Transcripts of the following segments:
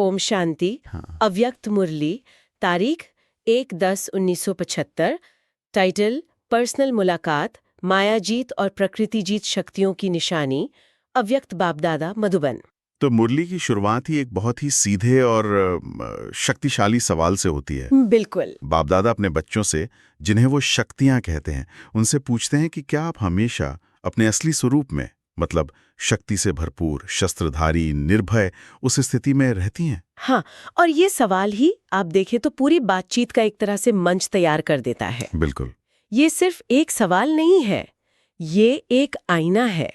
ओम शांति। हाँ। अव्यक्त मुरली, तारीख 1/10/1975। टाइटल पर्सनल मुलाकात, मायाजीत और प्रकृतिजीत शक्तियों की निशानी, अव्यक्त बापदादा, मधुबन। तो मुरली की शुरुआत ही एक बहुत ही सीधे और शक्तिशाली सवाल से होती है। बिल्कुल। बापदादा अपने बच्चों से, जिन्हें वो शक्तियां कहते हैं, उनसे पूछते हैं कि क्या आप हमेशा अपने असली स्वरूप में, मतलब शक्ति से भरपूर, शस्त्रधारी, निर्भय, उस स्थिति में रहती हैं? हाँ, और ये सवाल ही आप देखें तो पूरी बातचीत का एक तरह से मंच तैयार कर देता है। बिल्कुल। ये सिर्फ एक सवाल नहीं है, ये एक आईना है।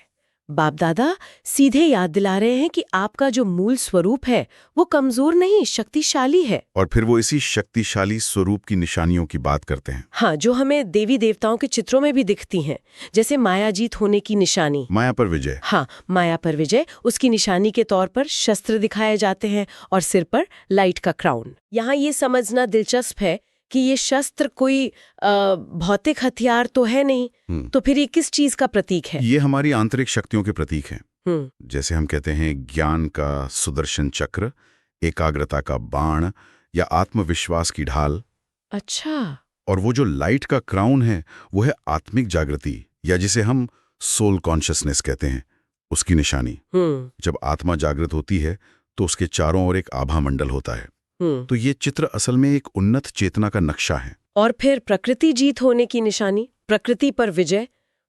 बाप दादा सीधे याद दिला रहे हैं कि आपका जो मूल स्वरूप है वो कमजोर नहीं, शक्तिशाली है। और फिर वो इसी शक्तिशाली स्वरूप की निशानियों की बात करते हैं। हाँ, जो हमें देवी देवताओं के चित्रों में भी दिखती हैं, जैसे मायाजीत होने की निशानी। माया पर विजय। हाँ, माया पर विजय, उसकी निशानी के तौर पर शस्त्र दिखाए जाते हैं और सिर पर लाइट का क्राउन। यहाँ ये समझना दिलचस्प है कि ये शस्त्र कोई भौतिक हथियार तो है नहीं, तो फिर ये किस चीज का प्रतीक है? ये हमारी आंतरिक शक्तियों के प्रतीक हैं। जैसे हम कहते हैं ज्ञान का सुदर्शन चक्र, एकाग्रता का बाण या आत्मविश्वास की ढाल। अच्छा। और वो जो लाइट का क्राउन है वो है आत्मिक जागृति, या जिसे हम सोल कॉन्शियसनेस कहते हैं, उसकी निशानी। जब आत्मा जागृत होती है तो उसके चारों ओर एक आभा मंडल होता है। तो ये चित्र असल में एक उन्नत चेतना का नक्शा है। और फिर प्रकृति जीत होने की निशानी, प्रकृति पर विजय,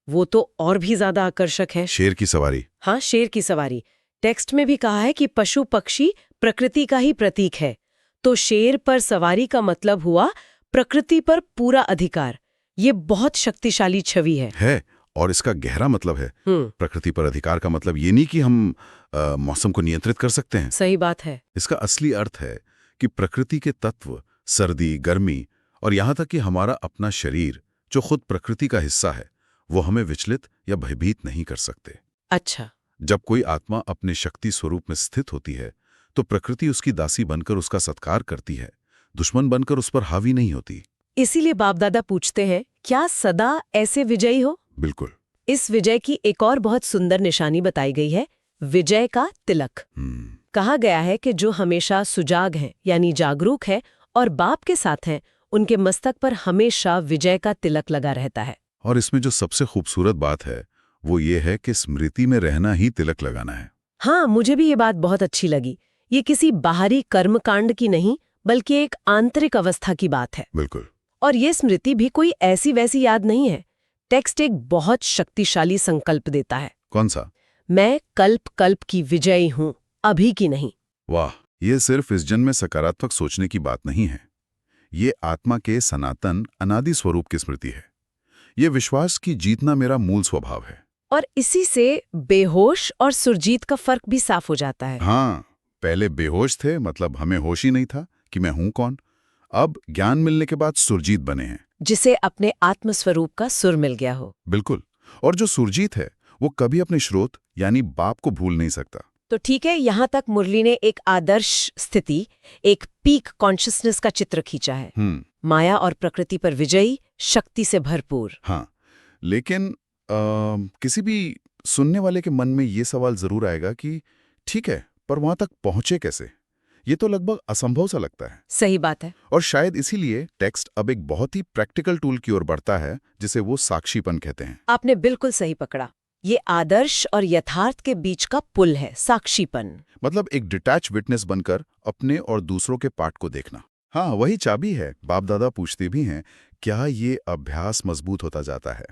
वो तो और भी ज्यादा आकर्षक है। शेर की सवारी। हाँ, शेर की सवारी। टेक्स्ट में भी कहा है कि पशु पक्षी प्रकृति का ही प्रतीक है, तो शेर पर सवारी का मतलब हुआ प्रकृति पर पूरा अधिकार। ये बहुत शक्तिशाली छवि है। और इसका गहरा मतलब है। प्रकृति पर अधिकार का मतलब ये नहीं कि हम मौसम को नियंत्रित कर सकते हैं। सही बात है। इसका असली अर्थ है कि प्रकृति के तत्व, सर्दी, गर्मी और यहाँ तक कि हमारा अपना शरीर, जो खुद प्रकृति का हिस्सा है, वो हमें विचलित या भयभीत नहीं कर सकते। अच्छा। जब कोई आत्मा अपने शक्ति स्वरूप में स्थित होती है तो प्रकृति उसकी दासी बनकर उसका सत्कार करती है, दुश्मन बनकर उस पर हावी नहीं होती। इसीलिए बाप दादा पूछते हैं, क्या सदा ऐसे विजयी हो? बिल्कुल। इस विजय की एक और बहुत सुंदर निशानी बताई गई है, विजय का तिलक। कहा गया है कि जो हमेशा सुजाग हैं, यानी जागरूक है और बाप के साथ हैं, उनके मस्तक पर हमेशा विजय का तिलक लगा रहता है। और इसमें जो सबसे खूबसूरत बात है वो ये है कि स्मृति में रहना ही तिलक लगाना है। हाँ, मुझे भी ये बात बहुत अच्छी लगी। ये किसी बाहरी कर्मकांड की नहीं, बल्कि एक आंतरिक अवस्था की बात है। बिल्कुल। और ये स्मृति भी कोई ऐसी वैसी याद नहीं है। टेक्स्ट एक बहुत शक्तिशाली संकल्प देता है। कौन सा? मैं कल्प कल्प की विजयी हूँ, अभी की नहीं। वाह, ये सिर्फ इस जन्म में सकारात्मक सोचने की बात नहीं है। ये आत्मा के सनातन अनादि स्वरूप की स्मृति है। ये विश्वास की जीतना मेरा मूल स्वभाव है। और इसी से बेहोश और सुरजीत का फर्क भी साफ हो जाता है। हाँ, पहले बेहोश थे, मतलब हमें होश ही नहीं था कि मैं हूं कौन। अब ज्ञान मिलने के बाद सुरजीत बने हैं, जिसे अपने आत्मस्वरूप का सुर मिल गया हो। बिल्कुल। और जो सुरजीत है वो कभी अपने स्रोत यानी बाप को भूल नहीं सकता। तो ठीक है, यहाँ तक मुरली ने एक आदर्श स्थिति, एक पीक कॉन्शियसनेस का चित्र खींचा है। माया और प्रकृति पर विजयी, शक्ति से भरपूर। हाँ, लेकिन किसी भी सुनने वाले के मन में ये सवाल जरूर आएगा कि ठीक है, पर वहां तक पहुंचे कैसे? ये तो लगभग असंभव सा लगता है। सही बात है। और शायद इसीलिए टेक्स्ट अब एक बहुत ही प्रैक्टिकल टूल की ओर बढ़ता है, जिसे वो साक्षीपन कहते हैं। आपने बिल्कुल सही पकड़ा। ये आदर्श और यथार्थ के बीच का पुल है, साक्षीपन। मतलब एक डिटैच विटनेस बनकर अपने और दूसरों के पार्ट को देखना। हाँ, वही चाबी है। बाप दादा पूछते भी हैं, क्या ये अभ्यास मजबूत होता जाता है?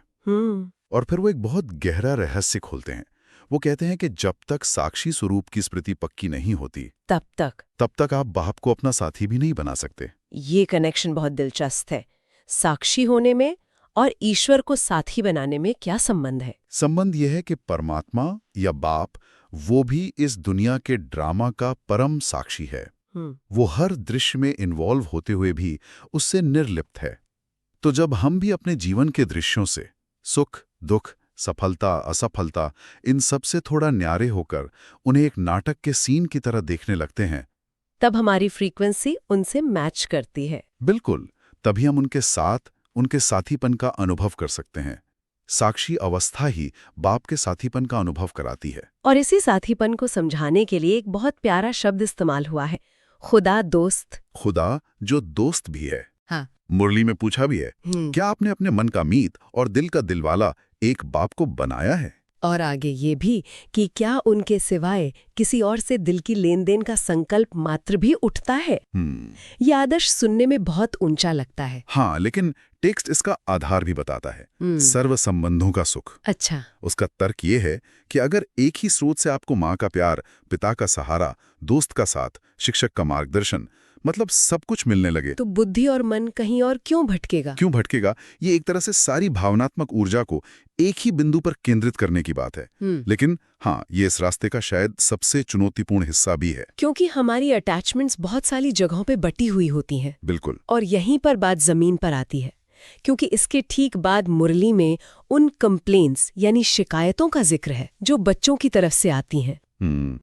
और फिर वो एक बहुत गहरा रहस्य खोलते हैं। वो कहते हैं कि जब तक साक्षी स्वरूप की स्मृति पक्की नहीं होती, तब तक आप बाप को अपना साथी भी नहीं बना सकते। ये कनेक्शन बहुत दिलचस्प है। साक्षी होने में और ईश्वर को साथी बनाने में क्या संबंध है? संबंध यह है कि परमात्मा या बाप, वो भी इस दुनिया के ड्रामा का परम साक्षी है। वो हर दृश्य में इन्वॉल्व होते हुए भी उससे निर्लिप्त है। तो जब हम भी अपने जीवन के दृश्यों से, सुख दुख, सफलता असफलता, इन सब से थोड़ा न्यारे होकर उन्हें एक नाटक के सीन की तरह देखने लगते हैं, तब हमारी फ्रीक्वेंसी उनसे मैच करती है। बिल्कुल। तभी हम उनके साथ, उनके साथीपन का अनुभव कर सकते हैं। साक्षी अवस्था ही बाप के साथीपन का अनुभव कराती है। और इसी साथीपन को समझाने के लिए एक बहुत प्यारा शब्द इस्तेमाल हुआ है, खुदा दोस्त। खुदा जो दोस्त भी है। हाँ। मुरली में पूछा भी है, क्या आपने अपने मन का मीत और दिल का दिलवाला एक बाप को बनाया है? और आगे ये भी कि क्या उनके सिवाय किसी और से दिल की लेन देन का संकल्प मात्र भी उठता है? ये आदर्श सुनने में बहुत ऊंचा लगता है। हाँ, लेकिन टेक्स्ट इसका आधार भी बताता है, सर्व संबंधों का सुख। अच्छा। उसका तर्क ये है कि अगर एक ही स्रोत से आपको माँ का प्यार, पिता का सहारा, दोस्त का साथ, शिक्षक का मार्गदर्शन, मतलब सब कुछ मिलने लगे, तो बुद्धि और मन कहीं और क्यों भटकेगा? ये एक तरह से सारी भावनात्मक ऊर्जा को एक ही बिंदु पर केंद्रित करने की बात है। लेकिन हाँ, ये इस रास्ते का शायद सबसे चुनौतीपूर्ण हिस्सा भी है, क्योंकि हमारी अटैचमेंट्स बहुत सारी जगहों पे बटी हुई होती हैं। बिल्कुल। और यहीं पर बात जमीन पर आती है, क्योंकि इसके ठीक बाद मुरली में उन कंप्लेंट्स यानी शिकायतों का जिक्र है जो बच्चों की तरफ से आती हैं।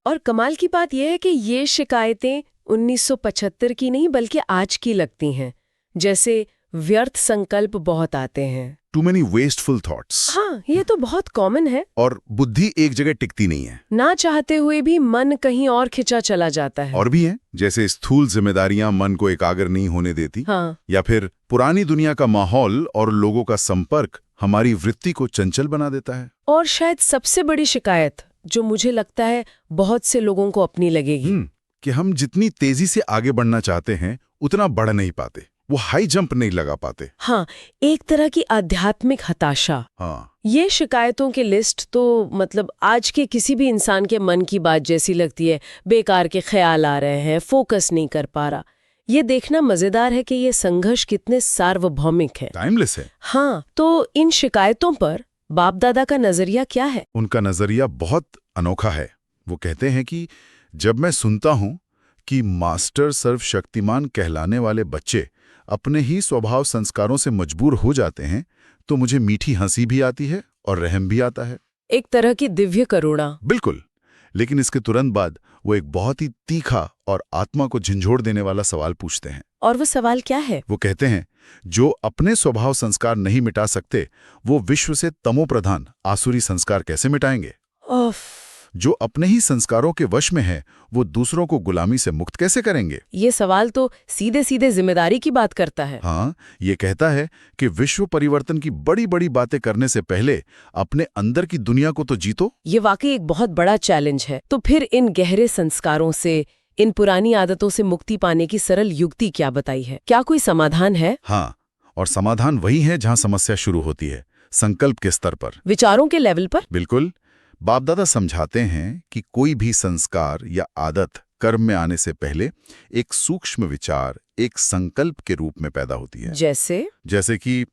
और कमाल की बात यह है कि ये शिकायतें 1975 की नहीं बल्कि आज की लगती हैं। जैसे व्यर्थ संकल्प बहुत आते हैं, टू मेनी वेस्टफुल थॉट्स। हाँ, ये तो बहुत कॉमन है। और बुद्धि एक जगह टिकती नहीं है, ना चाहते हुए भी मन कहीं और खिंचा चला जाता है। और भी है, जैसे स्थूल जिम्मेदारियां मन को एकाग्र नहीं होने देती। हाँ। या फिर पुरानी दुनिया का माहौल और लोगों का संपर्क हमारी वृत्ति को चंचल बना देता है। और शायद सबसे बड़ी शिकायत जो मुझे लगता है बहुत से लोगों को अपनी लगेगी, कि हम जितनी तेजी से आगे बढ़ना चाहते हैं उतना बढ़ नहीं पाते, वो हाई जंप नहीं लगा पाते। हाँ, एक तरह की आध्यात्मिक हताशा। हाँ, ये शिकायतों की लिस्ट तो मतलब आज के किसी भी इंसान के मन की बात जैसी लगती है। बेकार के ख्याल आ रहे हैं, फोकस नहीं कर पा रहा। ये देखना मजेदार है कि ये संघर्ष कितने सार्वभौमिक है, टाइमलेस है। हाँ, तो इन शिकायतों पर बाप दादा का नजरिया क्या है? उनका नजरिया बहुत अनोखा है। वो कहते हैं कि जब मैं सुनता हूं कि मास्टर सर्वशक्तिमान कहलाने वाले बच्चे अपने ही स्वभाव संस्कारों से मजबूर हो जाते हैं, तो मुझे मीठी हंसी भी आती है और रहम भी आता है। एक तरह की दिव्य करुणा। बिल्कुल। लेकिन इसके तुरंत बाद वो एक बहुत ही तीखा और आत्मा को झंझोड़ देने वाला सवाल पूछते हैं। और वो सवाल क्या है? वो कहते हैं, जो अपने स्वभाव संस्कार नहीं मिटा सकते, वो विश्व से तमोप्रधान आसुरी संस्कार कैसे मिटाएंगे? जो अपने ही संस्कारों के वश में है, वो दूसरों को गुलामी से मुक्त कैसे करेंगे? ये सवाल तो सीधे सीधे जिम्मेदारी की बात करता है। हाँ, ये कहता है कि विश्व परिवर्तन की बड़ी बड़ी बातें करने से पहले अपने अंदर की दुनिया को तो जीतो। ये वाकई एक बहुत बड़ा चैलेंज है। तो फिर इन गहरे संस्कारों से, इन पुरानी आदतों से मुक्ति पाने की सरल युक्ति क्या बताई है? क्या कोई समाधान है? हाँ, और समाधान वही है जहाँ समस्या शुरू होती है, संकल्प के स्तर पर, विचारों के लेवल पर। बिल्कुल। बाप दादा समझाते हैं कि कोई भी संस्कार या आदत कर्म में आने से पहले एक सूक्ष्म विचार, एक संकल्प के रूप में पैदा होती है। जैसे कि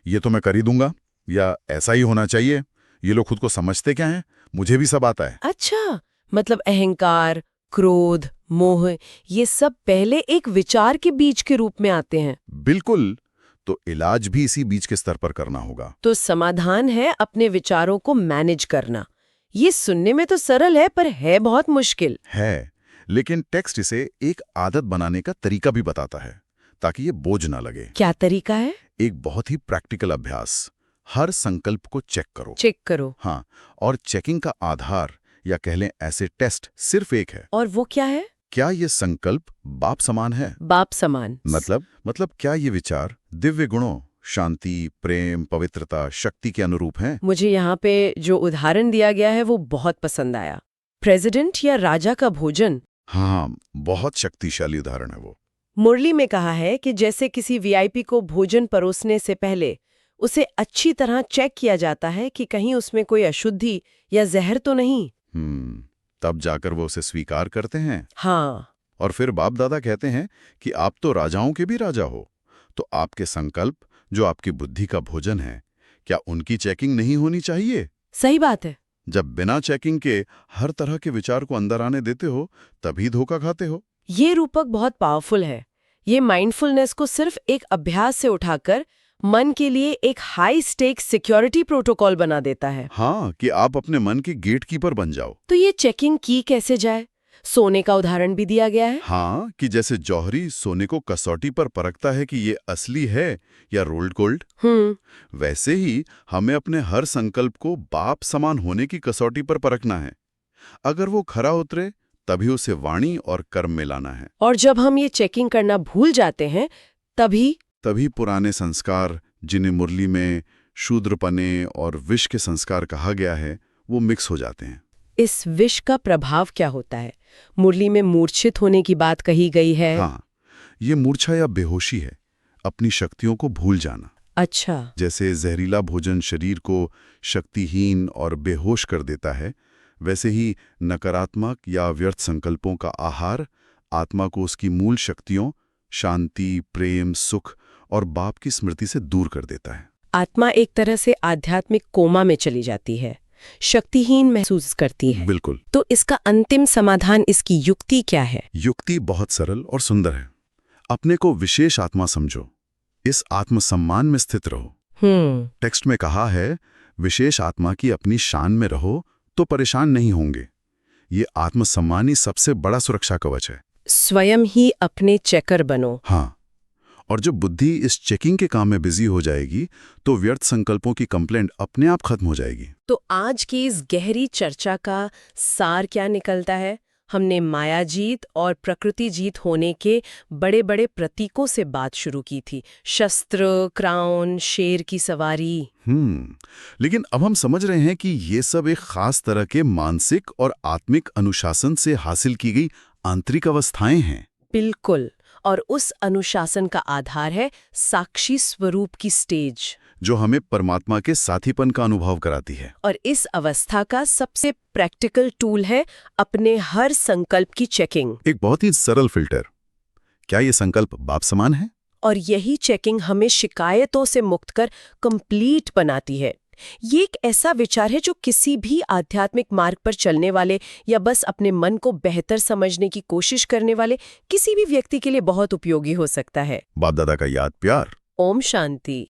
ये तो मैं कर ही दूंगा, या ऐसा ही होना चाहिए, ये लोग खुद को समझते क्या हैं, मुझे भी सब आता है। अच्छा, मतलब अहंकार, क्रोध, मोह, ये सब पहले एक विचार के बीज के रूप में आते हैं। बिल्कुल। तो इलाज भी इसी बीज के स्तर पर करना होगा। तो समाधान है अपने विचारों को मैनेज करना। ये सुनने में तो सरल है, पर है बहुत मुश्किल है। लेकिन टेक्स्ट इसे एक आदत बनाने का तरीका भी बताता है, ताकि ये बोझ ना लगे। क्या तरीका है? एक बहुत ही प्रैक्टिकल अभ्यास। हर संकल्प को चेक करो। हाँ, और चेकिंग का आधार या कह लें ऐसे टेस्ट सिर्फ एक है। और वो क्या है? क्या ये संकल्प बाप समान है? बाप समान मतलब क्या ये विचार दिव्य गुणों, शांति, प्रेम, पवित्रता, शक्ति के अनुरूप हैं? मुझे यहाँ पे जो उदाहरण दिया गया है वो बहुत पसंद आया। प्रेसिडेंट या राजा का भोजन। हाँ, बहुत शक्तिशाली उदाहरण है वो। मुरली में कहा है कि जैसे किसी वीआईपी को भोजन परोसने से पहले उसे अच्छी तरह चेक किया जाता है कि कहीं उसमें कोई अशुद्धि या जहर तो नहीं। तब जाकर वो उसे स्वीकार करते हैं। हाँ। और फिर बाप दादा कहते हैं कि आप तो राजाओं के भी राजा हो, तो आपके संकल्प जो आपकी बुद्धि का भोजन है, क्या उनकी चेकिंग नहीं होनी चाहिए? सही बात है। जब बिना चेकिंग के हर तरह के विचार को अंदर आने देते हो, तभी धोखा खाते हो। ये रूपक बहुत पावरफुल है। ये माइंडफुलनेस को सिर्फ एक अभ्यास से उठाकर मन के लिए एक हाई स्टेक सिक्योरिटी प्रोटोकॉल बना देता है। हाँ, कि आप अपने मन के गेटकीपर बन जाओ। तो ये चेकिंग की कैसे जाए? सोने का उदाहरण भी दिया गया है। हाँ, कि जैसे जौहरी सोने को कसौटी पर परखता है कि ये असली है या रोल्ड गोल्ड, वैसे ही हमें अपने हर संकल्प को बाप समान होने की कसौटी पर परखना है। अगर वो खरा उतरे तभी उसे वाणी और कर्म में लाना है। और जब हम ये चेकिंग करना भूल जाते हैं तभी पुराने संस्कार, जिन्हें मुरली में शूद्रपने और विष के संस्कार कहा गया है, वो मिक्स हो जाते हैं। इस विष का प्रभाव क्या होता है? मुरली में मूर्छित होने की बात कही गई है। हाँ, ये मूर्छा या बेहोशी है, अपनी शक्तियों को भूल जाना। अच्छा। जैसे जहरीला भोजन शरीर को शक्तिहीन और बेहोश कर देता है, वैसे ही नकारात्मक या व्यर्थ संकल्पों का आहार आत्मा को उसकी मूल शक्तियों, शांति, प्रेम, सुख और बाप की स्मृति से दूर कर देता है। आत्मा एक तरह से आध्यात्मिक कोमा में चली जाती है, शक्तिहीन महसूस करती है। बिल्कुल। तो इसका अंतिम समाधान, इसकी युक्ति क्या है? युक्ति बहुत सरल और सुंदर है। अपने को विशेष आत्मा समझो, इस आत्मसम्मान में स्थित रहो। टेक्स्ट में कहा है, विशेष आत्मा की अपनी शान में रहो तो परेशान नहीं होंगे। ये आत्मसम्मान ही सबसे बड़ा सुरक्षा कवच है। स्वयं ही अपने चेकर बनो। हाँ, और जब बुद्धि इस चेकिंग के काम में बिजी हो जाएगी तो व्यर्थ संकल्पों की कंप्लेंट अपने आप खत्म हो जाएगी। तो आज की इस गहरी चर्चा का सार क्या निकलता है? हमने माया जीत और प्रकृति जीत होने के बड़े बड़े प्रतीकों से बात शुरू की थी। शस्त्र, क्राउन, शेर की सवारी। लेकिन अब हम समझ रहे हैं कि ये सब एक खास तरह के मानसिक और आत्मिक अनुशासन से हासिल की गई आंतरिक अवस्थाएं हैं। बिल्कुल। और उस अनुशासन का आधार है साक्षी स्वरूप की स्टेज, जो हमें परमात्मा के साथीपन का अनुभव कराती है। और इस अवस्था का सबसे प्रैक्टिकल टूल है अपने हर संकल्प की चेकिंग। एक बहुत ही सरल फिल्टर, क्या ये संकल्प बाप समान है? और यही चेकिंग हमें शिकायतों से मुक्त कर कंप्लीट बनाती है। ये एक ऐसा विचार है जो किसी भी आध्यात्मिक मार्ग पर चलने वाले या बस अपने मन को बेहतर समझने की कोशिश करने वाले किसी भी व्यक्ति के लिए बहुत उपयोगी हो सकता है। बाप दादा का याद प्यार। ओम शांति।